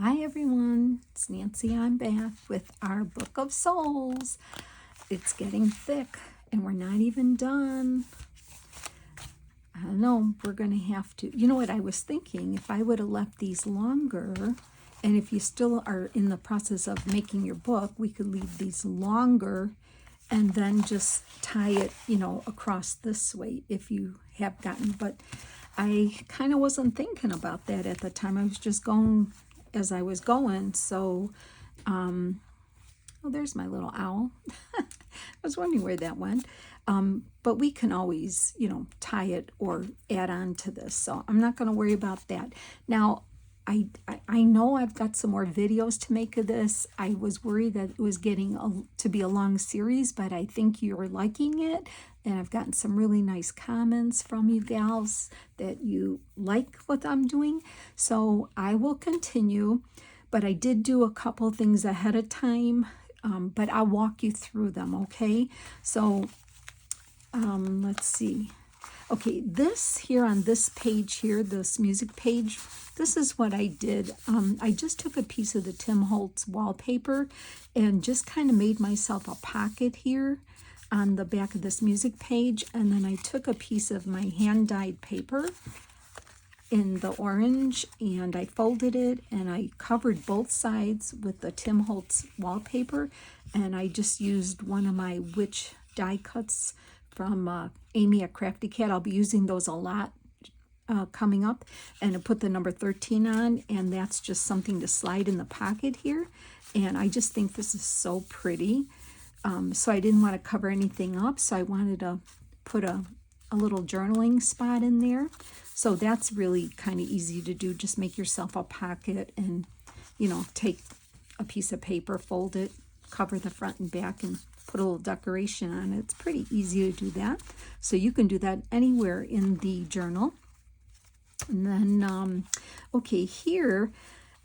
Hi everyone, it's Nancy. I'm back with our Book of Souls. It's getting thick and we're not even done. I don't know, we're going to have to, you know what I was thinking, if I would have left these longer, and if you still are in the process of making your book, we could leave these longer and then just tie it, you know, across this way if you have gotten, but I kind of wasn't thinking about that at the time. I was just going as I was going. So, oh, there's my little owl. I was wondering where that went. But we can always, you know, tie it or add on to this. So I'm not going to worry about that. Now, I know I've got some more videos to make of this. I was worried that it was getting to be a long series, but I think you're liking it. And I've gotten some really nice comments from you gals that you like what I'm doing. So I will continue, but I did do a couple things ahead of time, but I'll walk you through them, okay? So let's see. Okay, this here on this page here, this music page, this is what I did. I just took a piece of the Tim Holtz wallpaper and just kind of made myself a pocket here on the back of this music page, and then I took a piece of my hand-dyed paper in the orange and I folded it and I covered both sides with the Tim Holtz wallpaper, and I just used one of my witch die cuts from Amy at Crafty Cat. I'll be using those a lot coming up, and I put the number 13 on, and that's just something to slide in the pocket here, and I just think this is so pretty. So I didn't want to cover anything up, so I wanted to put a little journaling spot in there. So that's really kind of easy to do. Just make yourself a pocket and, you know, take a piece of paper, fold it, cover the front and back, and put a little decoration on it. It's pretty easy to do that. So you can do that anywhere in the journal. And then, okay, here,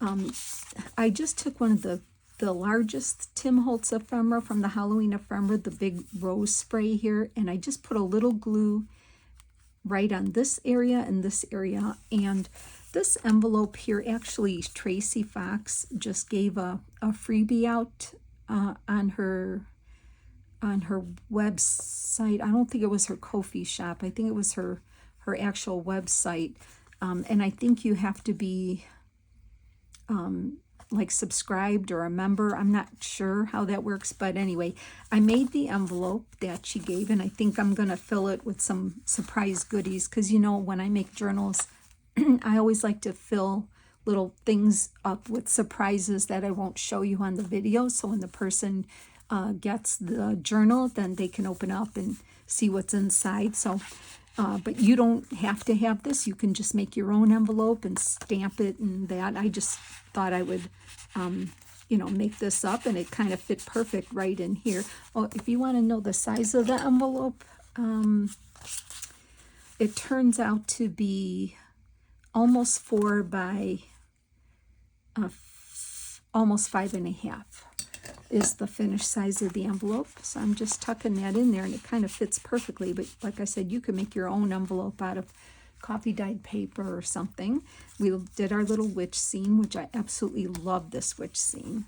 I just took one of the largest Tim Holtz ephemera from the Halloween ephemera, the big rose spray here, and I just put a little glue right on this area and this area. And this envelope here, actually Tracy Fox just gave a freebie out on her website. I don't think it was her Ko-fi shop. I think it was her actual website. And I think you have to be like subscribed or a member. I'm not sure how that works, but anyway, I made the envelope that she gave, and I think I'm going to fill it with some surprise goodies, because you know, when I make journals, I always like to fill little things up with surprises that I won't show you on the video, so when the person gets the journal, then they can open up and see what's inside. So but you don't have to have this. You can just make your own envelope and stamp it and that. I just thought I would, you know, make this up, and it kind of fit perfect right in here. Oh, if you want to know the size of the envelope, it turns out to be almost 4 by almost 5.5. is the finished size of the envelope. So I'm just tucking that in there, and it kind of fits perfectly. But like I said, you can make your own envelope out of coffee dyed paper or something. We did our little witch scene, which I absolutely love this witch scene.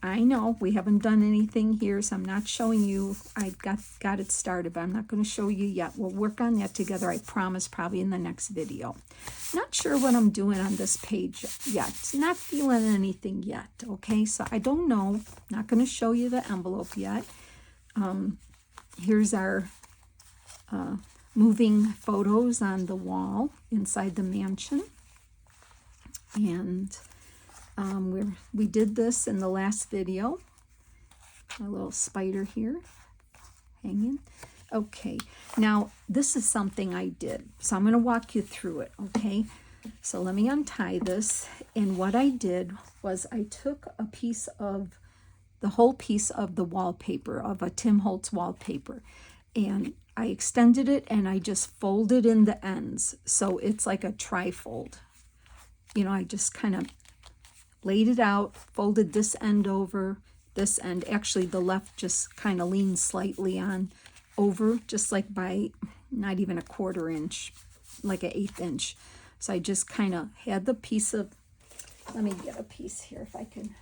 I know we haven't done anything here, so I'm not showing you. I got it started, but I'm not going to show you yet. We'll work on that together, I promise, probably in the next video. Not sure what I'm doing on this page yet. Not feeling anything yet, okay? So I don't know. Not going to show you the envelope yet. Here's our moving photos on the wall inside the mansion. And we did this in the last video. A little spider here hanging. Okay, now this is something I did, so I'm going to walk you through it, okay? So let me untie this, and what I did was I took a piece of, the whole piece of the wallpaper, of a Tim Holtz wallpaper, and I extended it and I just folded in the ends, so it's like a trifold. You know, I just kind of laid it out, folded this end over, this end. Actually, the left just kind of leans slightly on over, just like by not even a 1/4 inch, like an 1/8 inch. So I just kind of had the piece of Let me get a piece here if I can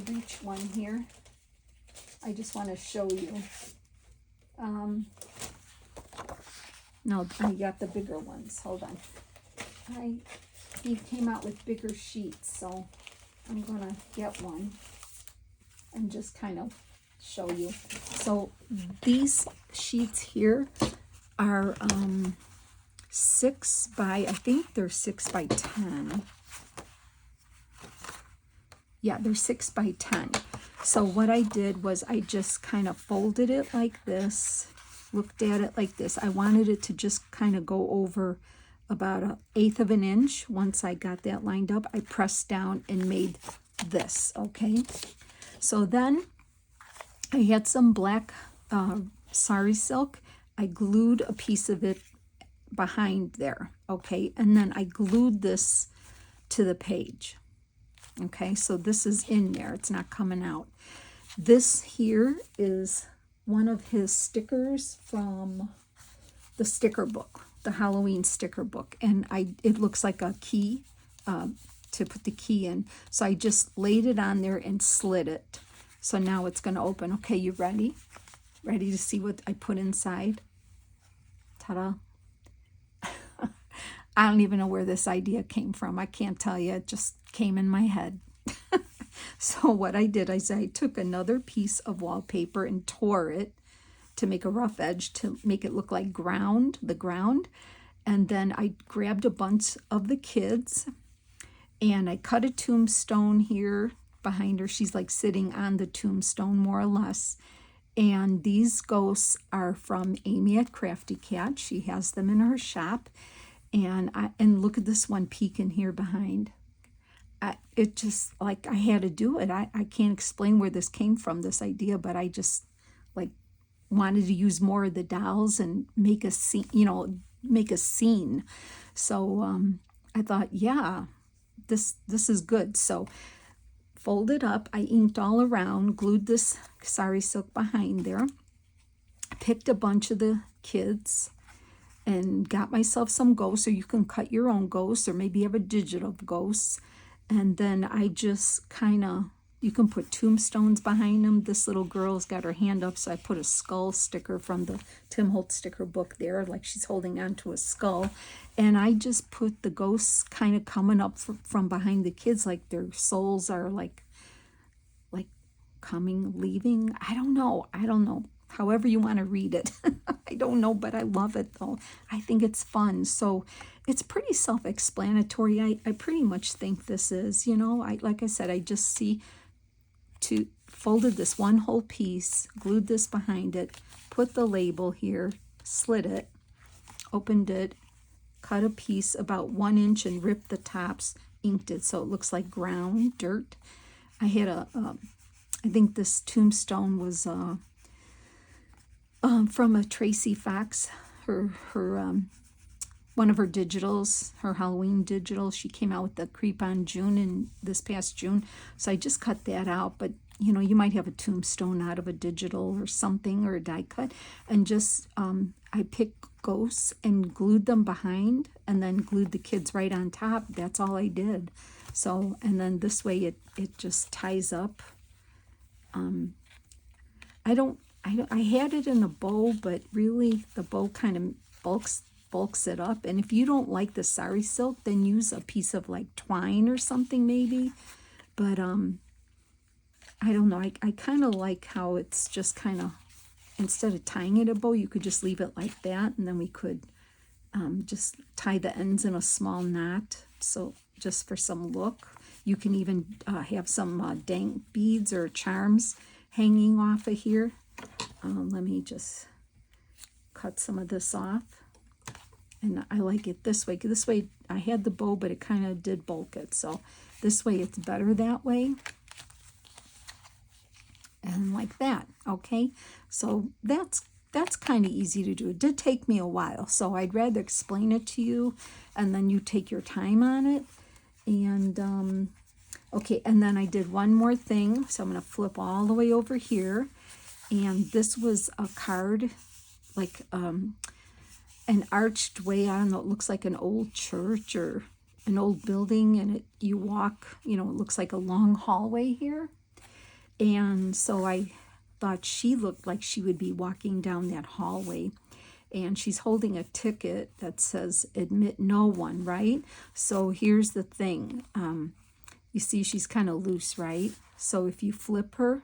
reach one here. I just want to show you. No, I got the bigger ones. Hold on. He came out with bigger sheets, so I'm gonna get one and just kind of show you. So these sheets here are 6 by, I think they're 6 by 10. Yeah, they're 6 by 10. So what I did was I just kind of folded it like this, looked at it like this. I wanted it to just kind of go over about 1/8 of an inch. Once I got that lined up, I pressed down and made this, okay? So then I had some black sari silk. I glued a piece of it behind there, okay? And then I glued this to the page. Okay, so this is in there. It's not coming out. This here is one of his stickers from the sticker book, the Halloween sticker book. And it looks like a key to put the key in. So I just laid it on there and slid it. So now it's going to open. Okay, you ready? Ready to see what I put inside? Ta-da. I don't even know where this idea came from. I can't tell you. It just came in my head. So what I did is I took another piece of wallpaper and tore it to make a rough edge to make it look like the ground. And then I grabbed a bunch of the kids and I cut a tombstone here behind her. She's like sitting on the tombstone more or less. And these ghosts are from Amy at Crafty Cat. She has them in her shop. And look at this one peeking here behind. It just, like, I had to do it. I can't explain where this came from, this idea, but I just, like, wanted to use more of the dolls and make a scene, make a scene. So I thought, yeah, this is good. So folded up, I inked all around, glued this sari silk behind there, picked a bunch of the kids, and got myself some ghosts, or you can cut your own ghosts, or maybe you have a digital ghosts. And then I just kind of, you can put tombstones behind them. This little girl's got her hand up, so I put a skull sticker from the Tim Holtz sticker book there, like she's holding onto a skull. And I just put the ghosts kind of coming up from behind the kids, like their souls are like coming, leaving. I don't know. However you want to read it. I don't know, but I love it though. I think it's fun. So it's pretty self-explanatory. I pretty much think this is, like I said, I just folded this one whole piece, glued this behind it, put the label here, slid it, opened it, cut a piece about 1 inch and ripped the tops, inked it so it looks like ground, dirt. I had I think this tombstone was from a Tracy Fox, her one of her digitals, her Halloween digitals. She came out with the Creep on June in this past June. So I just cut that out. But, you might have a tombstone out of a digital or something, or a die cut. And just, I picked ghosts and glued them behind, and then glued the kids right on top. That's all I did. So, and then this way it just ties up. I had it in a bow, but really the bow kind of bulks it up. And if you don't like the sari silk, then use a piece of like twine or something maybe. But I don't know. I kind of like how it's just kind of, instead of tying it a bow, you could just leave it like that, and then we could just tie the ends in a small knot. So just for some look, you can even have some dang beads or charms hanging off of here. Let me just cut some of this off. And I like it this way. This way I had the bow, but it kind of did bulk it. So this way it's better that way. And like that, okay? So that's kind of easy to do. It did take me a while, so I'd rather explain it to you, and then you take your time on it. And, okay, and then I did one more thing. So I'm going to flip all the way over here. And this was a card, like an arched way. I don't know, it looks like an old church, or an old building, and you walk, you know, it looks like a long hallway here. And so I thought she looked like she would be walking down that hallway. And she's holding a ticket that says admit no one, right? So here's the thing. You see she's kind of loose, right? So if you flip her,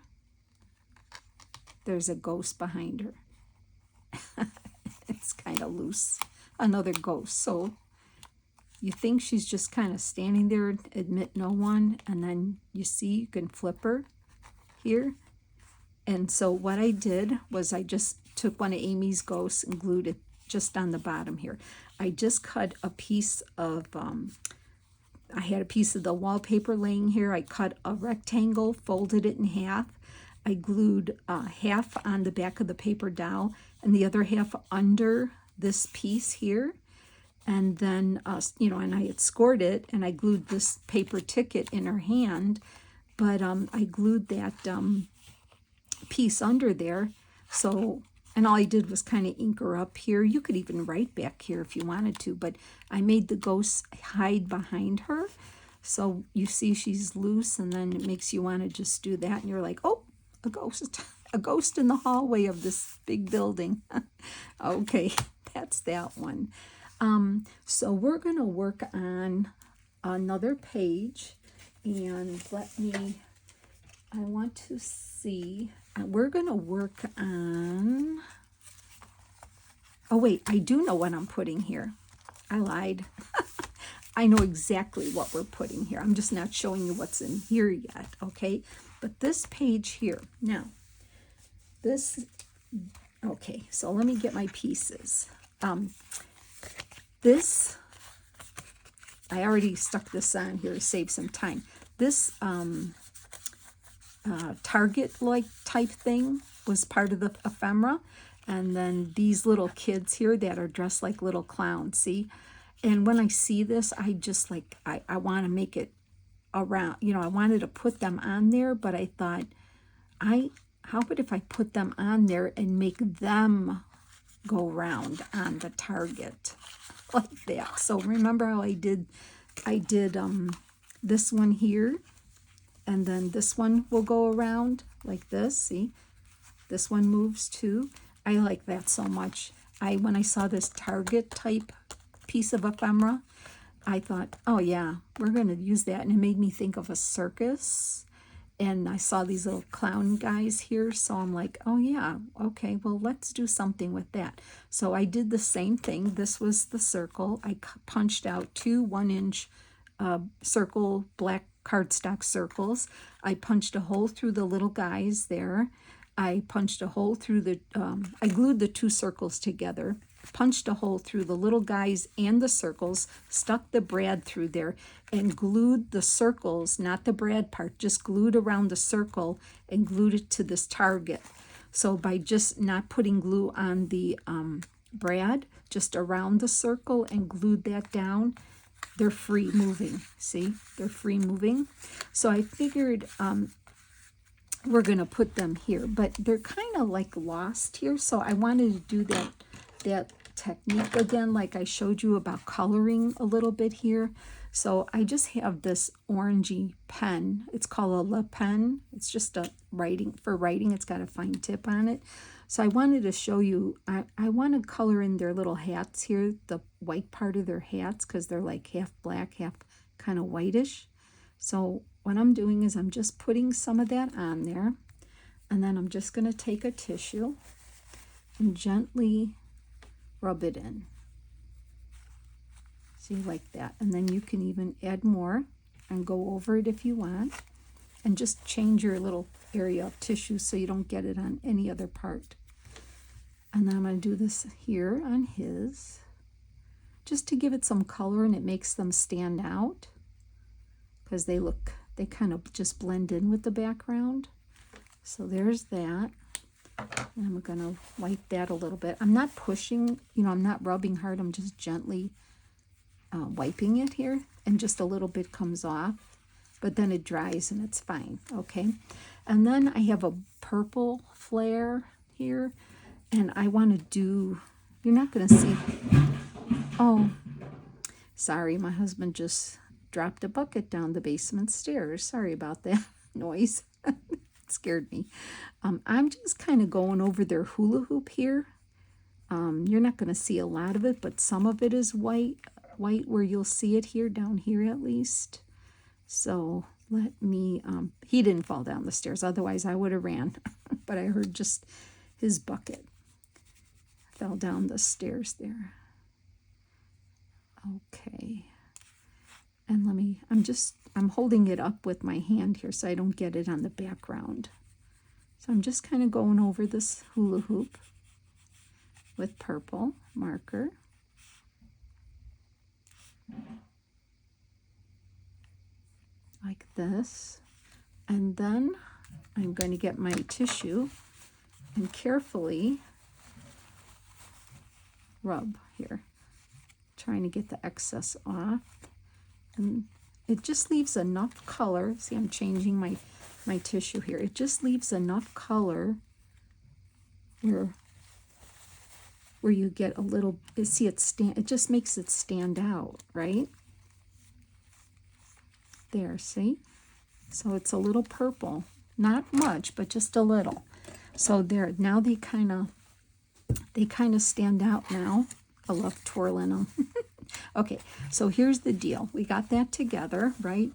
there's a ghost behind her. It's kind of loose. Another ghost. So you think she's just kind of standing there, admit no one, and then you see you can flip her here. And so what I did was I just took one of Amy's ghosts and glued it just on the bottom here. I just cut a piece of, I had a piece of the wallpaper laying here. I cut a rectangle, folded it in half. I glued half on the back of the paper doll and the other half under this piece here. And then, you know, and I had scored it, and I glued this paper ticket in her hand, but I glued that piece under there. So, and all I did was kind of ink her up here. You could even write back here if you wanted to, but I made the ghost hide behind her. So you see she's loose, and then it makes you want to just do that, and you're like, oh, a ghost in the hallway of this big building. Okay, that's that one. So we're going to work on another page, and I want to see, we're going to work on, oh wait, I do know what I'm putting here. I lied. I know exactly what we're putting here. I'm just not showing you what's in here yet, okay? But this page here, now, okay, so let me get my pieces. This, I already stuck this on here to save some time. This Target-like type thing was part of the ephemera. And then these little kids here that are dressed like little clowns, see? And when I see this, I just like, I want to make it around, you know, I wanted to put them on there, but I thought, how about if I put them on there and make them go around on the target like that? So remember how I did this one here, and then this one will go around like this. See, this one moves too. I like that so much. When I saw this Target type piece of ephemera, I thought, oh yeah, we're going to use that. And it made me think of a circus. And I saw these little clown guys here. So I'm like, oh yeah, okay, well, let's do something with that. So I did the same thing. This was the circle. I punched out two 1-inch circle black cardstock circles. I punched a hole through the little guys there. I punched a hole through the, I glued the two circles together, punched a hole through the little guys and the circles, stuck the brad through there, and glued the circles, not the brad part, just glued around the circle and glued it to this target. So by just not putting glue on the brad, just around the circle and glued that down, they're free moving. See, they're free moving. So I figured we're going to put them here, but they're kind of like lost here. So I wanted to do that technique again, like I showed you about coloring a little bit here. So I just have this orangey pen. It's called a Le Pen. It's just a for writing. It's got a fine tip on it. So I wanted to show you, I want to color in their little hats here, the white part of their hats, because they're like half black, half kind of whitish. So what I'm doing is I'm just putting some of that on there, and then I'm just going to take a tissue and gently rub it in. See, like that. And then you can even add more and go over it if you want, and just change your little area of tissue so you don't get it on any other part. And then I'm going to do this here on his, just to give it some color, and it makes them stand out because they kind of just blend in with the background. So there's that. And I'm going to wipe that a little bit. I'm not pushing, you know, I'm not rubbing hard. I'm just gently wiping it here, and just a little bit comes off, but then it dries and it's fine. Okay. And then I have a purple flare here, and I want to do, you're not going to see, oh, Sorry, my husband just dropped a bucket down the basement stairs. Sorry about that noise. It scared me. I'm just kind of going over their hula hoop here. You're not going to see a lot of it, but some of it is white where you'll see it here, down here at least. So let me, he didn't fall down the stairs, otherwise I would have ran, but I heard just his bucket fell down the stairs there. Okay, and let me, I'm holding it up with my hand here so I don't get it on the background. So I'm just kind of going over this hula hoop with purple marker. Like this. And then I'm going to get my tissue and carefully rub here, trying to get the excess off. And it just leaves enough color. See, I'm changing my tissue here. It just leaves enough color where you get a little, see it just makes it stand out, right? There, see? So it's a little purple. Not much, but just a little. So there, now they kind of stand out now. I love twirling them. Okay, so here's the deal. We got that together, right?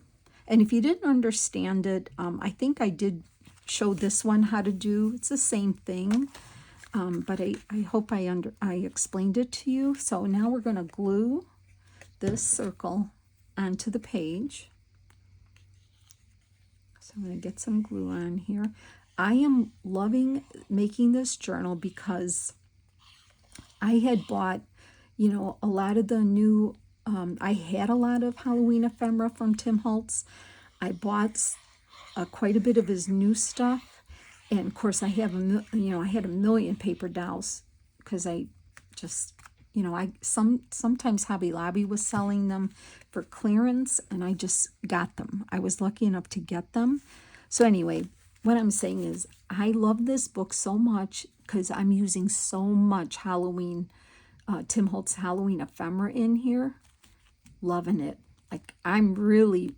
And if you didn't understand it, I think I did show this one how to do. It's the same thing. But I hope I explained it to you. So now we're going to glue this circle onto the page. So I'm going to get some glue on here. I am loving making this journal because I had bought, you know, a lot of the new, I had a lot of Halloween ephemera from Tim Holtz. I bought quite a bit of his new stuff. And of course, I have I had a million paper dolls because I just, you know, sometimes Hobby Lobby was selling them for clearance, and I just got them. I was lucky enough to get them. So anyway, what I'm saying is, I love this book so much because I'm using so much Halloween, Tim Holtz Halloween ephemera in here. Loving it. Like, I'm really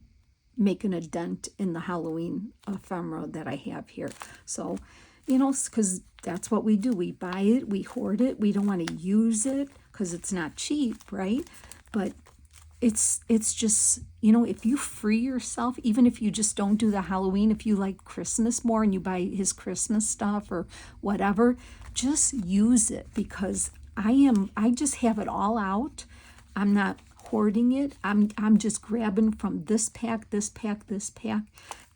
making a dent in the Halloween ephemera that I have here. So, you know, because that's what we do. We buy it, we hoard it, we don't want to use it because it's not cheap, right? But it's just, you know, if you free yourself, even if you just don't do the Halloween, if you like Christmas more and you buy his Christmas stuff or whatever, just use it, because I just have it all out. I'm not hoarding it. I'm just grabbing from this pack,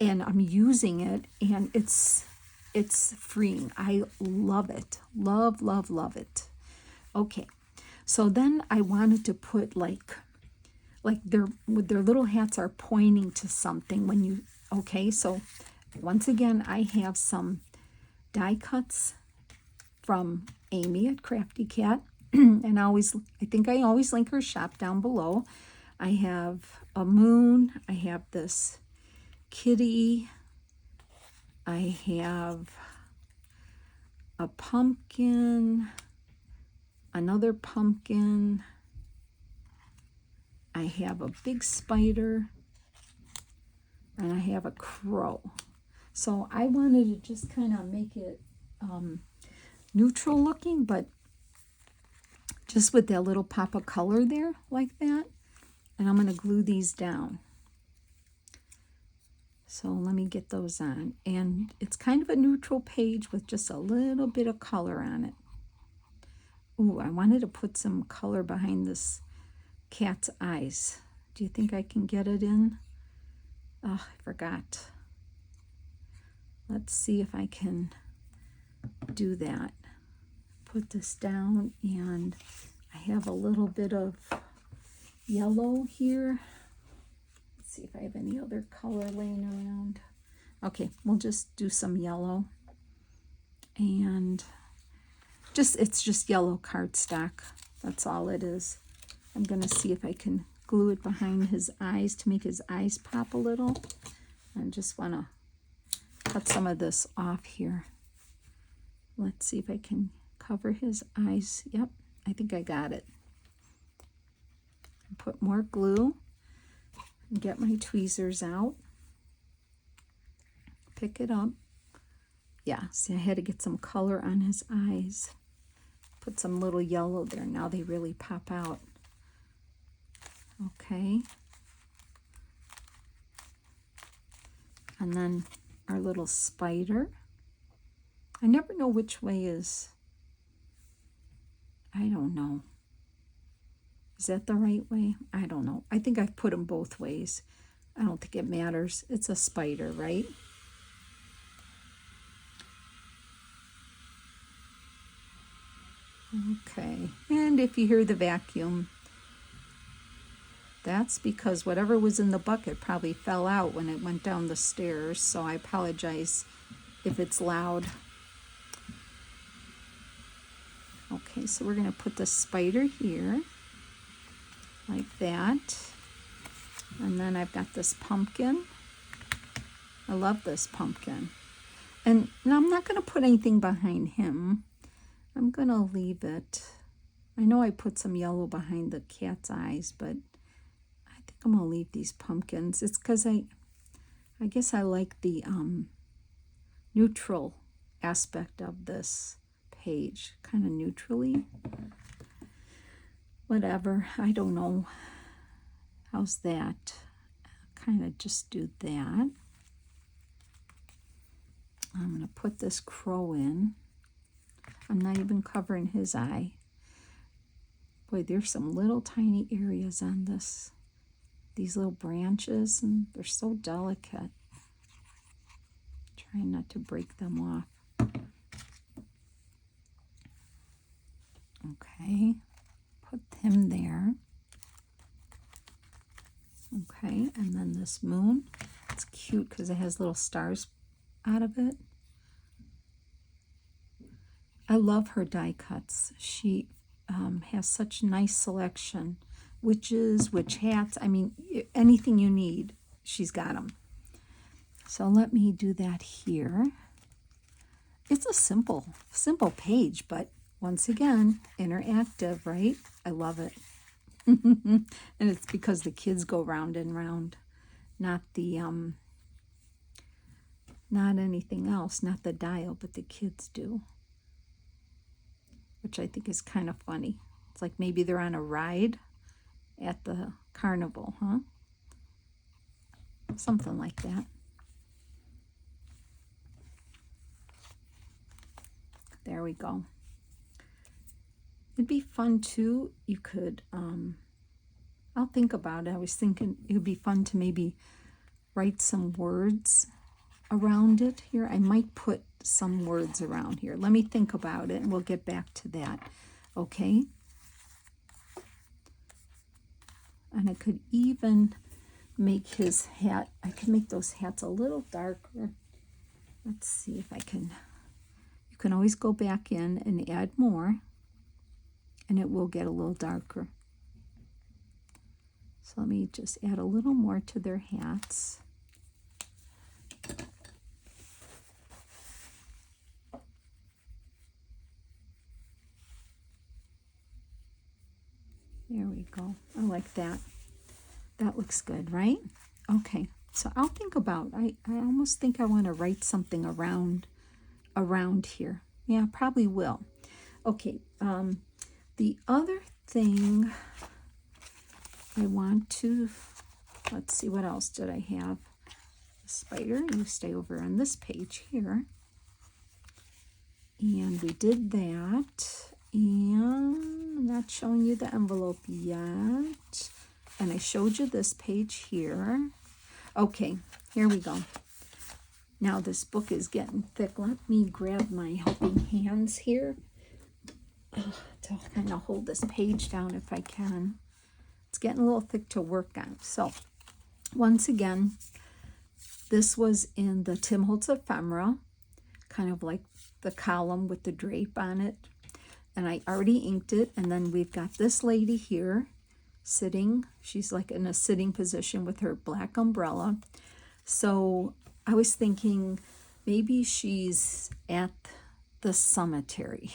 and I'm using it, and it's freeing. I love it. Love it. Okay, so then I wanted to put like their little hats are pointing to something when you, okay, so once again I have some die cuts from Amy at Crafty Cat. And I think I always link her shop down below. I have a moon. I have this kitty. I have a pumpkin. Another pumpkin. I have a big spider. And I have a crow. So I wanted to just kind of make it neutral looking, but just with that little pop of color there, like that. And I'm going to glue these down. So let me get those on. And it's kind of a neutral page with just a little bit of color on it. Ooh, I wanted to put some color behind this cat's eyes. Do you think I can get it in? Oh, I forgot. Let's see if I can do that. Put this down, and I have a little bit of yellow here. Let's see if I have any other color laying around. Okay, we'll just do some yellow, and it's just yellow cardstock. That's all it is. I'm gonna see if I can glue it behind his eyes to make his eyes pop a little. I just want to cut some of this off here. Let's see if I can cover his eyes. Yep, I think I got it. put more glue and get my tweezers out. Pick it up. Yeah, see, I had to get some color on his eyes. Put some little yellow there. Now they really pop out. Okay. And then our little spider. I never know which way is, I don't know. Is that the right way? I don't know. I think I've put them both ways. I don't think it matters. It's a spider, right? Okay, and if you hear the vacuum, that's because whatever was in the bucket probably fell out when it went down the stairs, so I apologize if it's loud. Okay, so we're going to put the spider here, like that. And then I've got this pumpkin. I love this pumpkin. And now I'm not going to put anything behind him. I'm going to leave it. I know I put some yellow behind the cat's eyes, but I think I'm going to leave these pumpkins. It's because I guess I like the neutral aspect of this page, kind of neutrally. Whatever, I don't know. How's that? Kind of just do that. I'm going to put this crow in. I'm not even covering his eye. Boy, there's some little tiny areas on this. These little branches, and they're so delicate. Trying not to break them off. Okay, put him there. Okay, and then this moon. It's cute because it has little stars out of it. I love her die cuts. She has such nice selection. Witches, witch hats, I mean, anything you need, she's got them. So let me do that here. It's a simple page, but once again, interactive, right? I love it. And it's because the kids go round and round, not the, not anything else, not the dial, but the kids do. Which I think is kind of funny. It's like maybe they're on a ride at the carnival, huh? Something like that. There we go. It'd be fun too. You could, I'll think about it. I was thinking it would be fun to maybe write some words around it here. I might put some words around here. Let me think about it and we'll get back to that. Okay? And I could even make his hat, I could make those hats a little darker. Let's see if I can. You can always go back in and add more and it will get a little darker. So let me just add a little more to their hats. There we go. I like that. That looks good, right? Okay, so I'll think about, I almost think I want to write something around here. Yeah, probably will. Okay, the other thing I want to, let's see, what else did I have? The spider, you stay over on this page here. And we did that. And I'm not showing you the envelope yet. And I showed you this page here. Okay, here we go. Now this book is getting thick. Let me grab my helping hands here to kind of hold this page down if I can. It's getting a little thick to work on. So once again, this was in the Tim Holtz ephemera, kind of like the column with the drape on it. And I already inked it. And then we've got this lady here sitting. She's like in a sitting position with her black umbrella. So I was thinking maybe she's at the cemetery.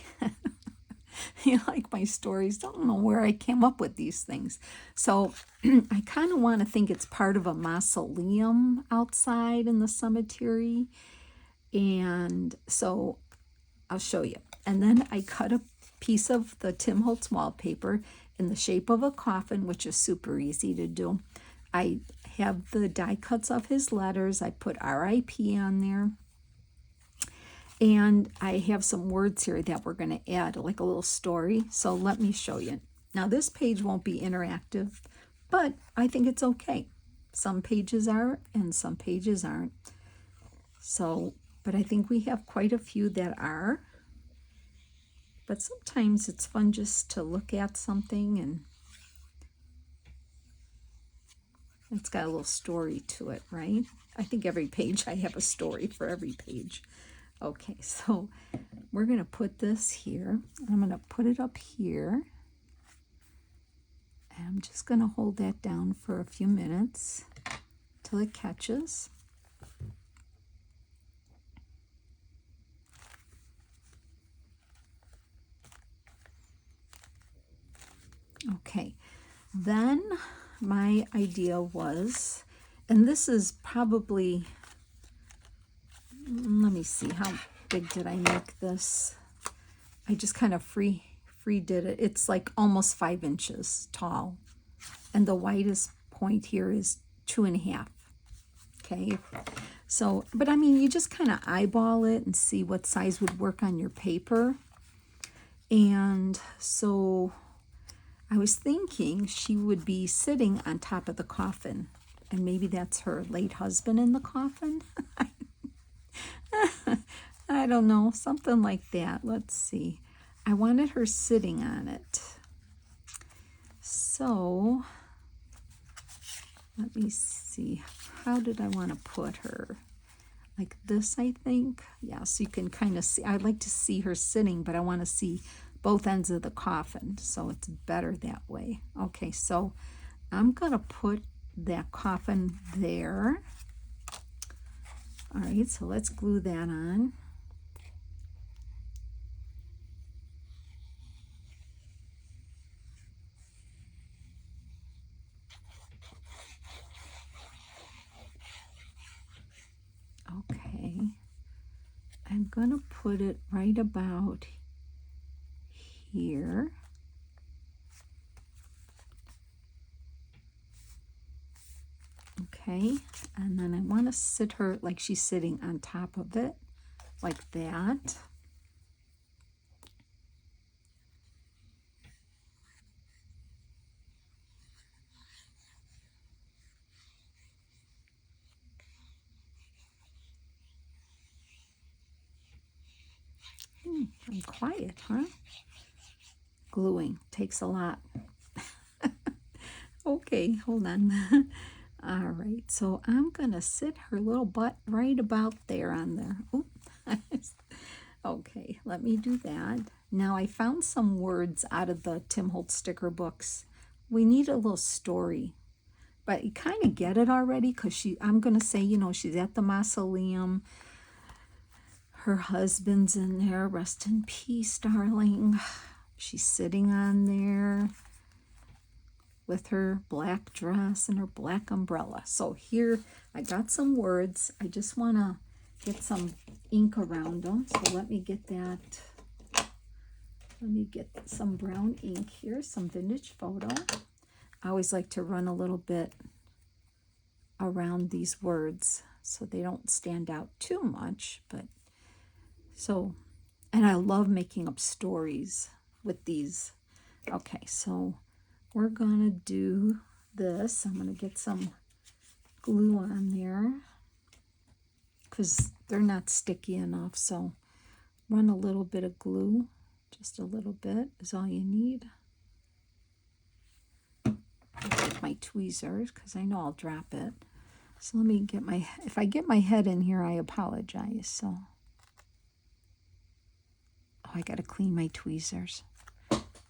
You like my stories? Don't know where I came up with these things. So I kind of want to think it's part of a mausoleum outside in the cemetery. And so I'll show you. And then I cut a piece of the Tim Holtz wallpaper in the shape of a coffin, which is super easy to do. I have the die cuts of his letters. I put R.I.P. on there. And I have some words here that we're going to add, like a little story. So let me show you. Now, this page won't be interactive, but I think it's okay. Some pages are and some pages aren't. So, but I think we have quite a few that are. But sometimes it's fun just to look at something and it's got a little story to it, right? I think every page, I have a story for every page. Okay, so we're going to put this here. I'm going to put it up here. And I'm just going to hold that down for a few minutes till it catches. Okay, then my idea was, and this is probably, let me see, how big did I make this? I just kind of free did it. It's like almost 5 inches tall. And the widest point here is 2.5. Okay. So, but I mean, you just kind of eyeball it and see what size would work on your paper. And so I was thinking she would be sitting on top of the coffin. And maybe that's her late husband in the coffin. I don't know, something like that. Let's see. I wanted her sitting on it. So, let me see. How did I want to put her? Like this, I think. Yeah, so you can kind of see. I'd like to see her sitting, but I want to see both ends of the coffin. So it's better that way. Okay, so I'm going to put that coffin there. All right, so let's glue that on. Okay, I'm going to put it right about here. Okay, and then I want to sit her like she's sitting on top of it, like that. I'm quiet, huh? Gluing takes a lot. Okay, hold on. All right, so I'm going to sit her little butt right about there on there. Oops. Okay, let me do that. Now I found some words out of the Tim Holtz sticker books. We need a little story, but you kind of get it already because I'm going to say, you know, she's at the mausoleum. Her husband's in there. Rest in peace, darling. She's sitting on there with her black dress and her black umbrella. So here I got some words. I just want to get some ink around them. So let me get that. Let me get some brown ink here, some vintage photo. I always like to run a little bit around these words so they don't stand out too much. But so, and I love making up stories with these. Okay, so we're gonna do this. I'm gonna get some glue on there because they're not sticky enough. So run a little bit of glue, just a little bit is all you need. I'll take my tweezers because I know I'll drop it. So let me get if I get my head in here, I apologize. So, oh, I gotta clean my tweezers.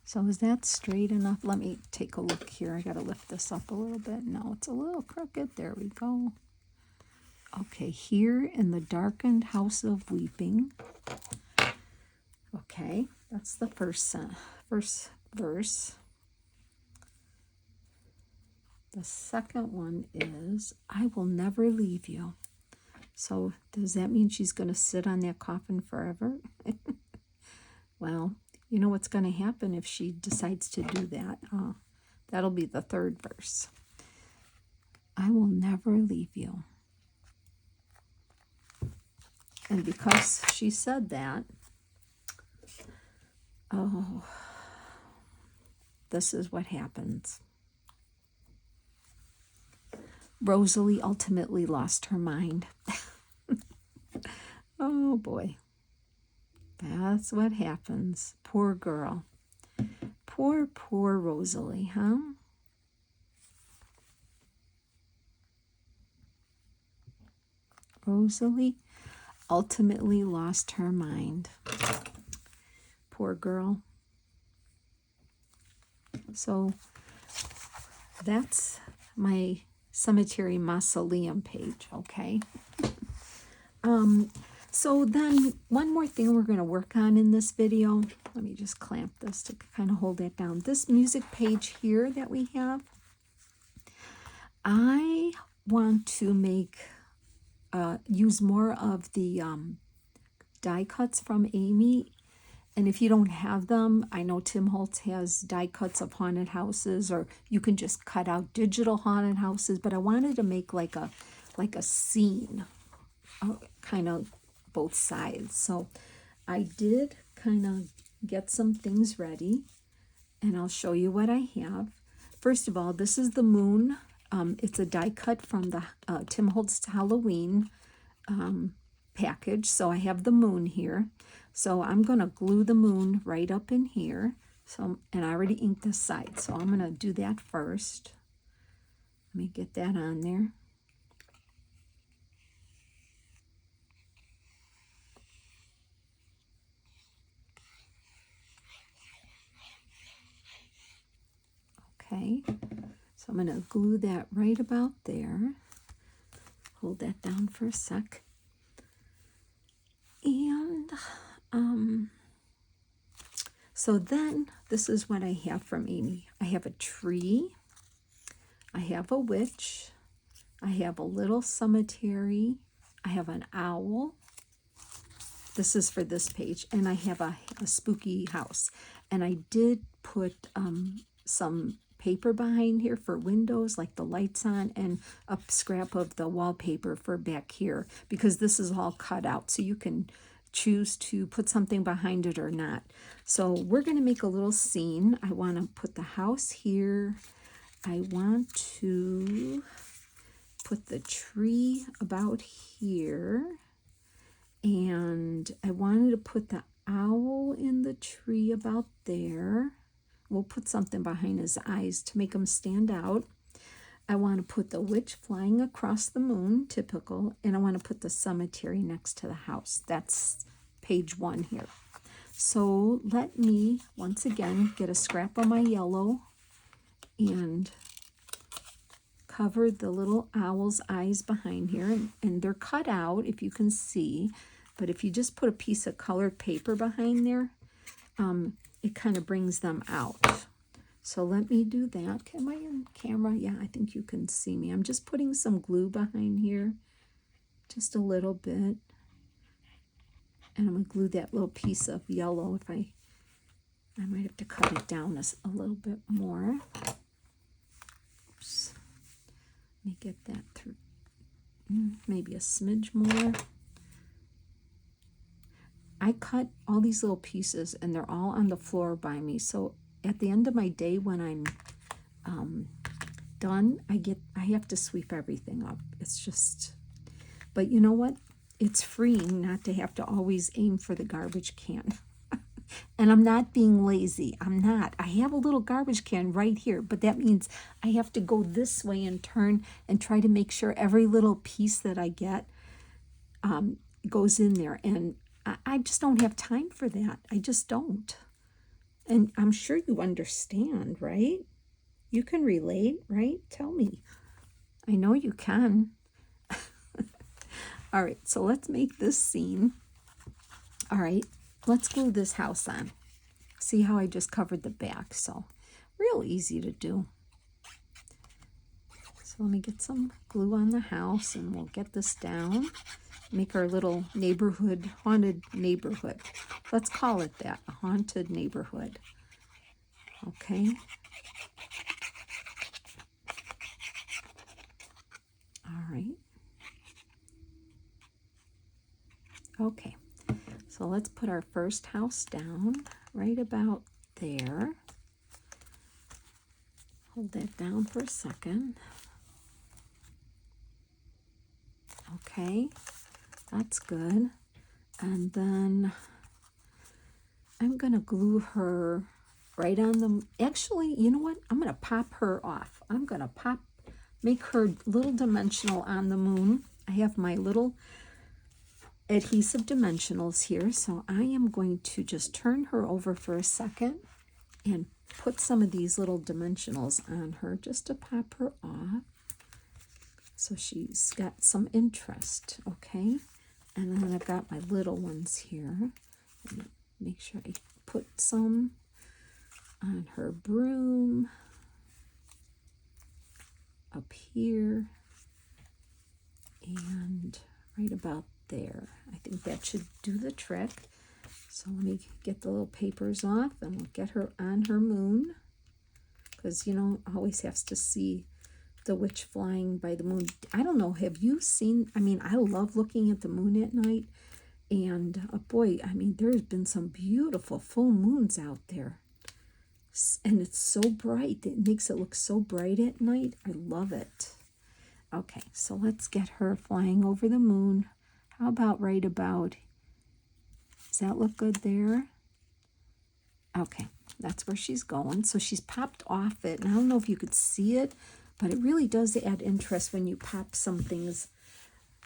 So is that straight enough? Let me take a look here. I got to lift this up a little bit. No, it's a little crooked. There we go. Okay, here in the darkened house of weeping. Okay, That's the first verse. The second one is, I will never leave you. So does that mean she's going to sit on that coffin forever? Well, you know what's going to happen if she decides to do that. That'll be the third verse. I will never leave you. And because she said that, oh, this is what happens. Rosalie ultimately lost her mind. Oh boy. That's what happens. Poor girl. Poor Rosalie, huh? Rosalie ultimately lost her mind. Poor girl. So that's my cemetery mausoleum page, okay? So then one more thing we're going to work on in this video. Let me just clamp this to kind of hold that down. This music page here that we have, I want to make, use more of the die cuts from Amy. And if you don't have them, I know Tim Holtz has die cuts of haunted houses, or you can just cut out digital haunted houses. But I wanted to make like a scene, kind of both sides. So I did kind of get some things ready, and I'll show you what I have. First of all, this is the moon. It's a die cut from the Tim Holtz Halloween package. So I have the moon here. So I'm going to glue the moon right up in here. So, and I already inked this side. So I'm going to do that first. Let me get that on there. Okay, so I'm going to glue that right about there. Hold that down for a sec. And so then this is what I have from Amy. I have a tree. I have a witch. I have a little cemetery. I have an owl. This is for this page. And I have a spooky house. And I did put some paper behind here for windows, like the lights on, and a scrap of the wallpaper for back here, because this is all cut out, so you can choose to put something behind it or not. So we're going to make a little scene. I want to put the house here. I want to put the tree about here, and I wanted to put the owl in the tree about there. We'll put something behind his eyes to make him stand out. I want to put the witch flying across the moon, typical, and I want to put the cemetery next to the house. That's page 1 here. So let me, once again, get a scrap of my yellow and cover the little owl's eyes behind here. And they're cut out, if you can see. But if you just put a piece of colored paper behind there, it kind of brings them out. So let me do that. Am I in camera? Yeah, I think you can see me. I'm just putting some glue behind here, just a little bit. And I'm going to glue that little piece of yellow. If I might have to cut it down a little bit more. Oops. Let me get that through. Maybe a smidge more. I cut all these little pieces, and they're all on the floor by me. So at the end of my day, when I'm done, I have to sweep everything up. It's just, but you know what? It's freeing not to have to always aim for the garbage can. And I'm not being lazy. I'm not. I have a little garbage can right here, but that means I have to go this way and turn and try to make sure every little piece that I get goes in there. And I just don't have time for that. I just don't. And I'm sure you understand, right? You can relate, right? Tell me. I know you can. All right, so let's make this scene. All right, let's glue this house on. See how I just covered the back? So real easy to do. So let me get some glue on the house and we'll get this down. Make our little neighborhood, haunted neighborhood. Let's call it that, a haunted neighborhood. Okay. All right. Okay. So let's put our first house down right about there. Hold that down for a second. Okay, that's good. And then I'm going to glue her right on the, actually, you know what? I'm going to pop her off. I'm going to make her little dimensional on the moon. I have my little adhesive dimensionals here, so I am going to just turn her over for a second and put some of these little dimensionals on her just to pop her off so she's got some interest. Okay, and then I've got my little ones here. Make sure I put some on her broom up here and right about there. I think that should do the trick. So let me get the little papers off and we'll get her on her moon, because you know, always has to see the witch flying by the moon. I don't know, have you seen, I mean, I love looking at the moon at night, and boy, I mean, there's been some beautiful full moons out there, and it's so bright. It makes it look so bright at night. I love it. Okay, so let's get her flying over the moon. How about right about, does that look good there? Okay, that's where she's going. So she's popped off it, and I don't know if you could see it, but it really does add interest when you pop some things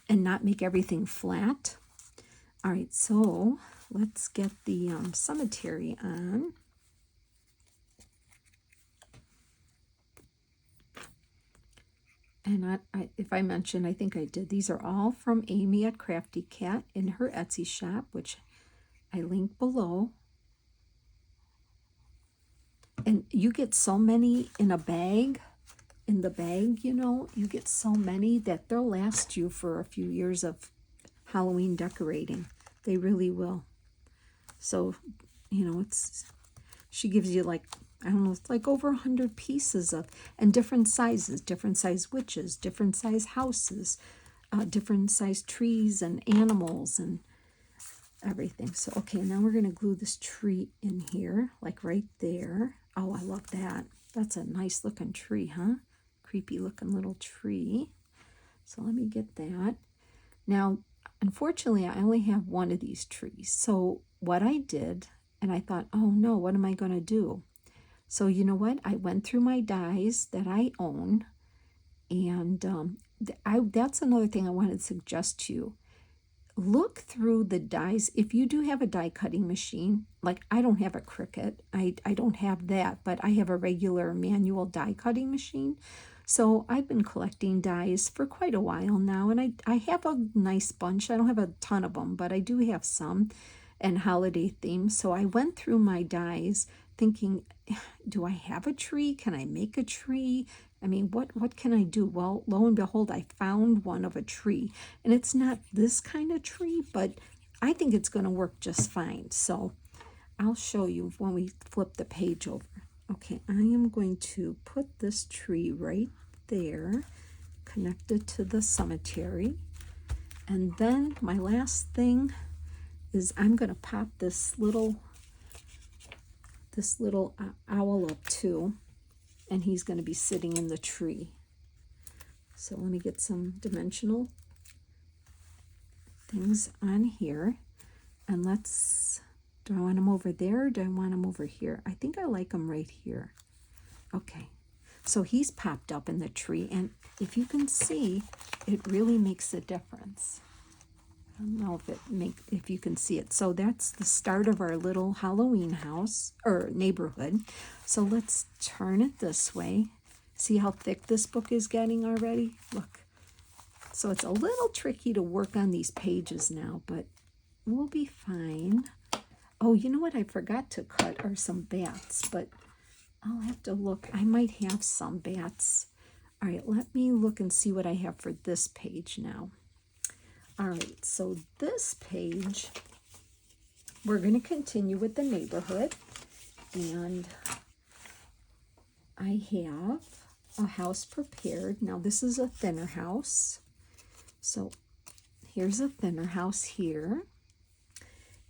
and not make everything flat. All right, so let's get the cemetery on. And if I mentioned, I think I did, these are all from Amy at Crafty Cat in her Etsy shop, which I link below. And you get so many in a bag, you know, you get so many that they'll last you for a few years of Halloween decorating. They really will. So, you know, she gives you like, I don't know, it's like over 100 pieces of, and different sizes, different size witches, different size houses, different size trees and animals and everything. So, okay, now we're going to glue this tree in here, like right there. Oh, I love that. That's a nice looking tree, huh? Creepy looking little tree. So let me get that. Now, unfortunately, I only have one of these trees. So what I did, and I thought, oh no, what am I going to do? So you know what? I went through my dies that I own, and that's another thing I wanted to suggest to you. Look through the dies. If you do have a die cutting machine, like I don't have a Cricut, I don't have that, but I have a regular manual die cutting machine. So I've been collecting dies for quite a while now, and I have a nice bunch. I don't have a ton of them, but I do have some, and holiday themes. So I went through my dies thinking, do I have a tree? Can I make a tree? I mean, what can I do? Well, lo and behold, I found one of a tree. And it's not this kind of tree, but I think it's going to work just fine. So I'll show you when we flip the page over. Okay, I am going to put this tree right there, connected to the cemetery. And then my last thing is I'm going to pop this little owl up too, and he's going to be sitting in the tree. So let me get some dimensional things on here, and do I want them over there or do I want them over here? I think I like them right here. Okay, so he's popped up in the tree, and if you can see, it really makes a difference. I don't know if you can see it. So that's the start of our little Halloween house or neighborhood. So let's turn it this way. See how thick this book is getting already? Look. So it's a little tricky to work on these pages now, but we'll be fine. Oh, you know what I forgot to cut are some bats, but I'll have to look. I might have some bats. All right, let me look and see what I have for this page now. All right, so this page, we're going to continue with the neighborhood. And I have a house prepared. Now, this is a thinner house. So here's a thinner house here.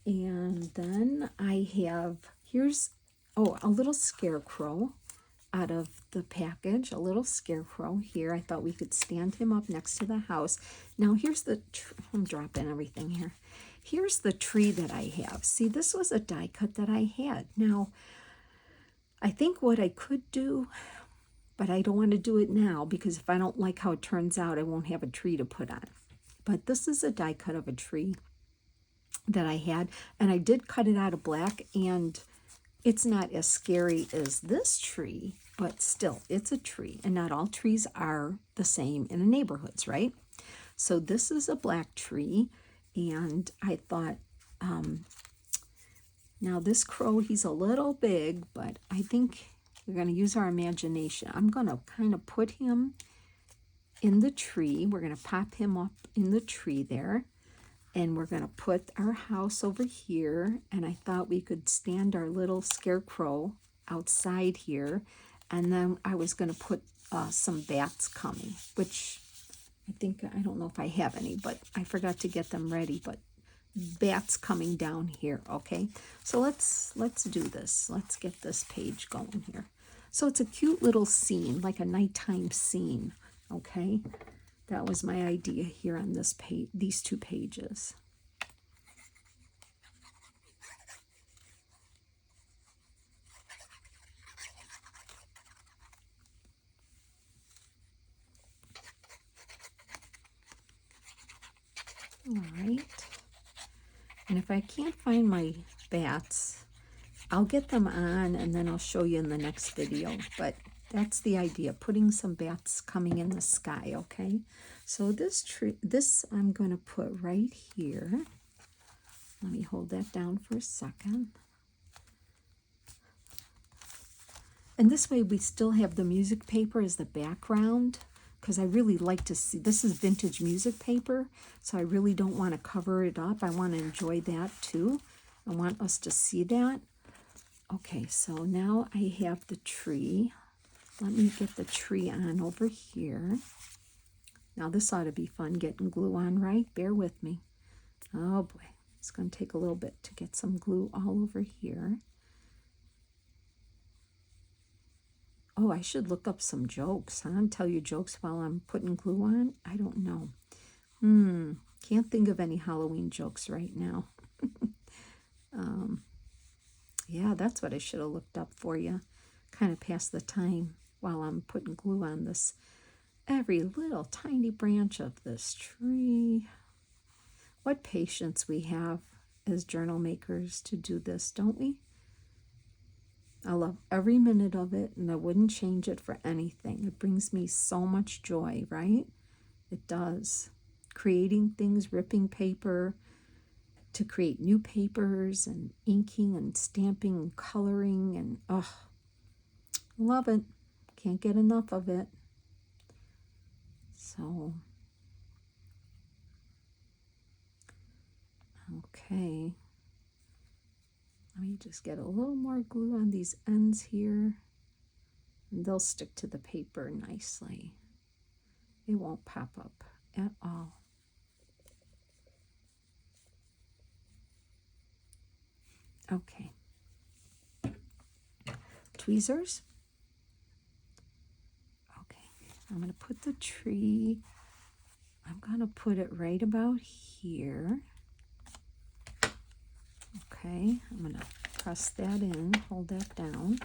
And then I have, here's, oh, a little scarecrow out of the package, a little scarecrow here. I thought we could stand him up next to the house. Now here's the, I'm dropping everything here. Here's the tree that I have. See, this was a die cut that I had. Now, I think what I could do, but I don't want to do it now because if I don't like how it turns out, I won't have a tree to put on. But this is a die cut of a tree that I had, and I did cut it out of black, and it's not as scary as this tree, but still, it's a tree, and not all trees are the same in the neighborhoods, right? So this is a black tree, and I thought, now this crow, he's a little big, but I think we're going to use our imagination. I'm going to kind of put him in the tree. We're going to pop him up in the tree there. And we're going to put our house over here. And I thought we could stand our little scarecrow outside here. And then I was going to put some bats coming, which I think, I don't know if I have any, but I forgot to get them ready. But bats coming down here, okay? So let's do this. Let's get this page going here. So it's a cute little scene, like a nighttime scene, okay? That was my idea here on this page, these two pages. All right. And if I can't find my bats, I'll get them on and then I'll show you in the next video. But that's the idea, putting some bats coming in the sky, okay? So this tree, this I'm going to put right here. Let me hold that down for a second. And this way we still have the music paper as the background, because I really like to see, this is vintage music paper, so I really don't want to cover it up. I want to enjoy that too. I want us to see that. Okay, so now I have the tree. Let me get the tree on over here. Now this ought to be fun getting glue on, right? Bear with me. Oh boy, it's going to take a little bit to get some glue all over here. Oh, I should look up some jokes, huh? And tell you jokes while I'm putting glue on? I don't know. Can't think of any Halloween jokes right now. Yeah, that's what I should have looked up for you. Kind of pass the time while I'm putting glue on this. Every little tiny branch of this tree. What patience we have as journal makers to do this, don't we? I love every minute of it, and I wouldn't change it for anything. It brings me so much joy, right? It does. Creating things, ripping paper, to create new papers, and inking and stamping and coloring, and oh, love it. Can't get enough of it. So, okay. Let me just get a little more glue on these ends here, and they'll stick to the paper nicely. It won't pop up at all. Okay. Tweezers. Okay, I'm going to put the tree, I'm going to put it right about here. Okay, I'm going to press that in, hold that down,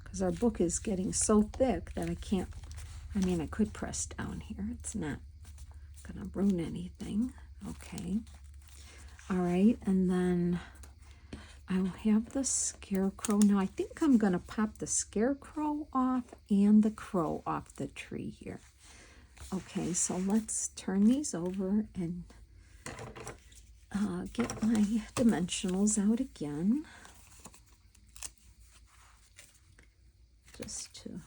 because our book is getting so thick that I can't, I mean, I could press down here. It's not going to ruin anything. Okay. All right, and then I'll have the scarecrow. Now, I think I'm going to pop the scarecrow off and the crow off the tree here. Okay, so let's turn these over, and get my dimensionals out again, just to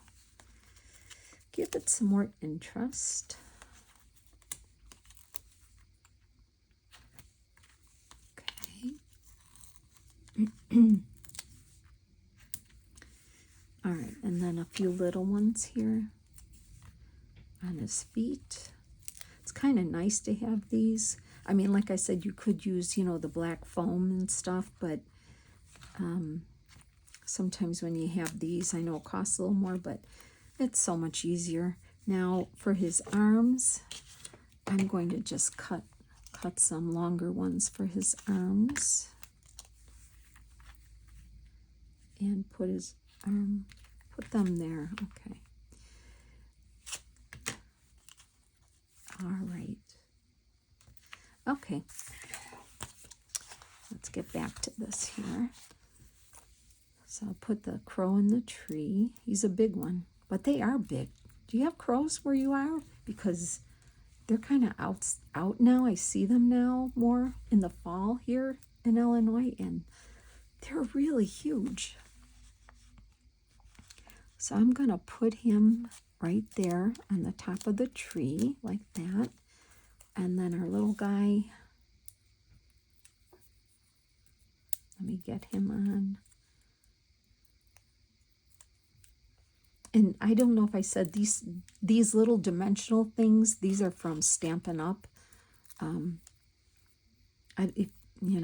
give it some more interest. All right, and then a few little ones here on his feet. It's kind of nice to have these. I mean, like I said, you could use, the black foam and stuff, but sometimes when you have these, I know it costs a little more, but it's so much easier. Now, for his arms, I'm going to just cut some longer ones for his arms. And put them there. Okay. All right. Okay. Let's get back to this here. So I'll put the crow in the tree. He's a big one, but they are big. Do you have crows where you are? Because they're kind of out now. I see them now more in the fall here in Illinois, and they're really huge. So I'm going to put him right there on the top of the tree like that. And then our little guy, let me get him on. And I don't know if I said these little dimensional things, these are from Stampin' Up. If you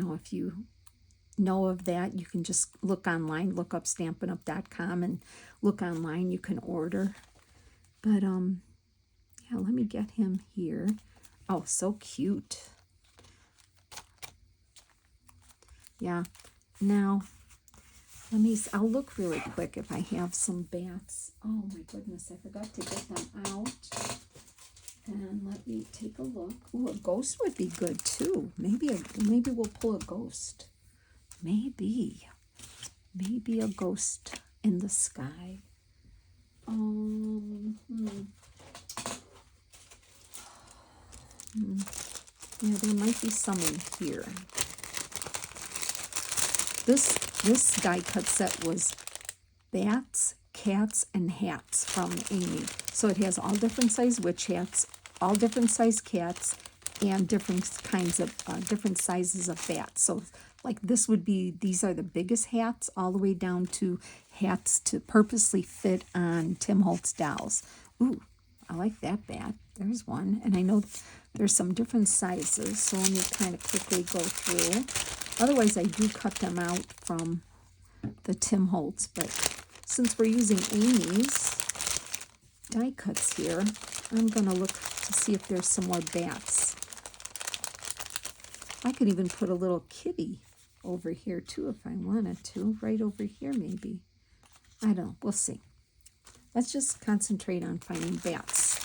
know of that, you can just look online, look up stampinup.com and look online, you can order. But yeah, let me get him here. Oh, so cute. Yeah, now I'll look really quick if I have some bats. Oh my goodness, I forgot to get them out. And let me take a look. Ooh, a ghost would be good too. Maybe we'll pull a ghost. Maybe a ghost in the sky. Yeah, there might be some in here. This die cut set was bats, cats, and hats from Amy. So it has all different size witch hats, all different size cats, and different kinds of different sizes of bats. So like this would be, these are the biggest hats, all the way down to hats to purposely fit on Tim Holtz dolls. Ooh, I like that bat. There's one. And I know there's some different sizes, so let me kind of quickly go through. Otherwise, I do cut them out from the Tim Holtz, but since we're using Amy's die cuts here, I'm going to look to see if there's some more bats. I could even put a little kitty over here too if I wanted to, right over here maybe. I don't know, we'll see. Let's just concentrate on finding bats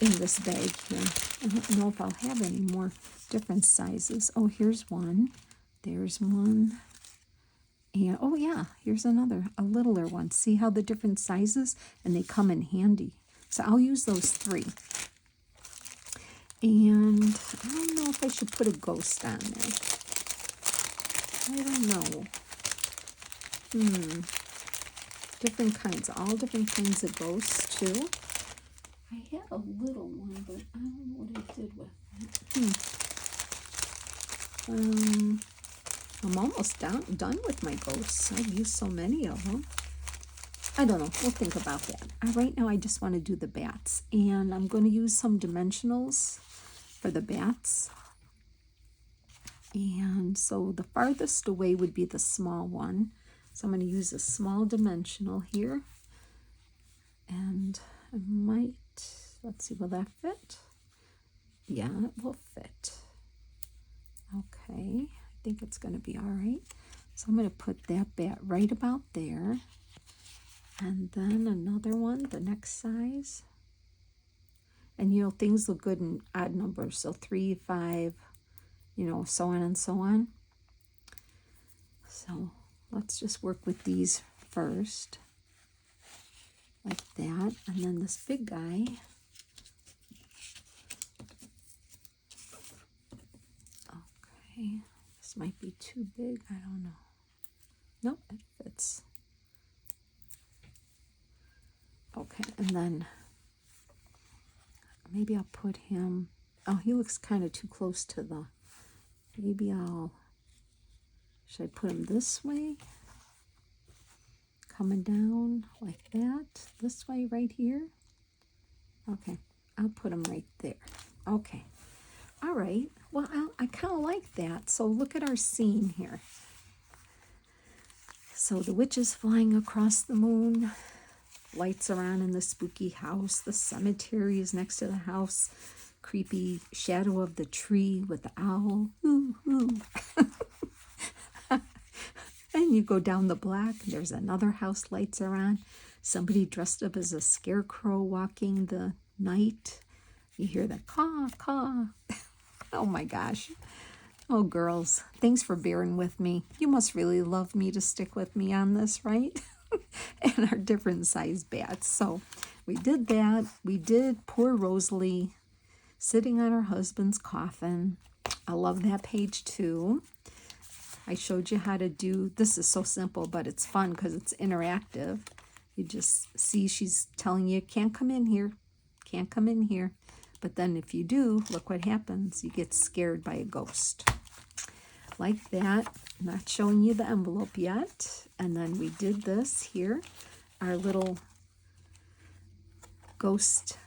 in this bag here. I don't know if I'll have any more different sizes. Oh, here's one. There's one. And oh yeah, here's another, a littler one. See how the different sizes, and they come in handy. So I'll use those three. And I don't know if I should put a ghost on there. I don't know. Different kinds, all different kinds of ghosts too. I had a little one, but I don't know what I did with it. I'm almost done with my ghosts. I've used so many of them. I don't know. We'll think about that. Right now, I just want to do the bats. And I'm going to use some dimensionals for the bats. And so the farthest away would be the small one. So I'm going to use a small dimensional here. And I might, let's see, will that fit? Yeah, it will fit. Okay, I think it's going to be all right. So I'm going to put that bat right about there. And then another one, the next size. And things look good in odd numbers. So 3, 5, so on and so on. So let's just work with these first. Like that. And then this big guy. Okay, this might be too big. I don't know. Nope, it fits. Okay, and then maybe I'll put him, oh, he looks kind of too close to the, maybe should I put him this way? Coming down like that, this way right here. Okay, I'll put him right there. Okay, all right, well, I kind of like that. So look at our scene here. So the witch is flying across the moon. Lights are on in the spooky house. The cemetery is next to the house. Creepy shadow of the tree with the owl. Ooh, ooh. And you go down the block. There's another house. Lights are on. Somebody dressed up as a scarecrow walking the night. You hear the caw, caw. Oh my gosh. Oh, girls, thanks for bearing with me. You must really love me to stick with me on this, right? And our different size bats. So we did that. We did poor Rosalie sitting on her husband's coffin. I love that page too. I showed you how to do, this is so simple, but it's fun because it's interactive. You just see she's telling you, can't come in here, can't come in here. But then if you do, look what happens. You get scared by a ghost. Like that. I'm not showing you the envelope yet. And then we did this here, our little ghost,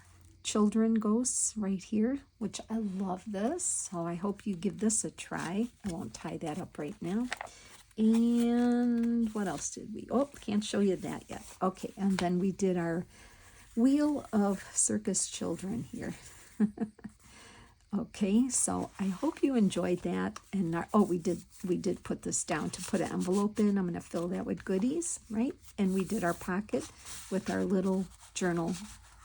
children ghosts right here, which I love this. So I hope you give this a try. I won't tie that up right now. And what else did we? Oh, can't show you that yet. Okay, and then we did our wheel of circus children here. Okay, so I hope you enjoyed that. And we did put this down to put an envelope in. I'm going to fill that with goodies, right? And we did our pocket with our little journal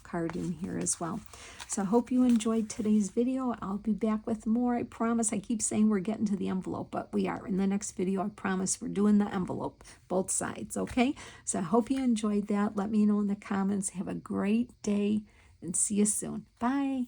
card in here as well. So I hope you enjoyed today's video. I'll be back with more. I promise. I keep saying we're getting to the envelope, but we are. In the next video, I promise we're doing the envelope, both sides, okay? So I hope you enjoyed that. Let me know in the comments. Have a great day and see you soon. Bye.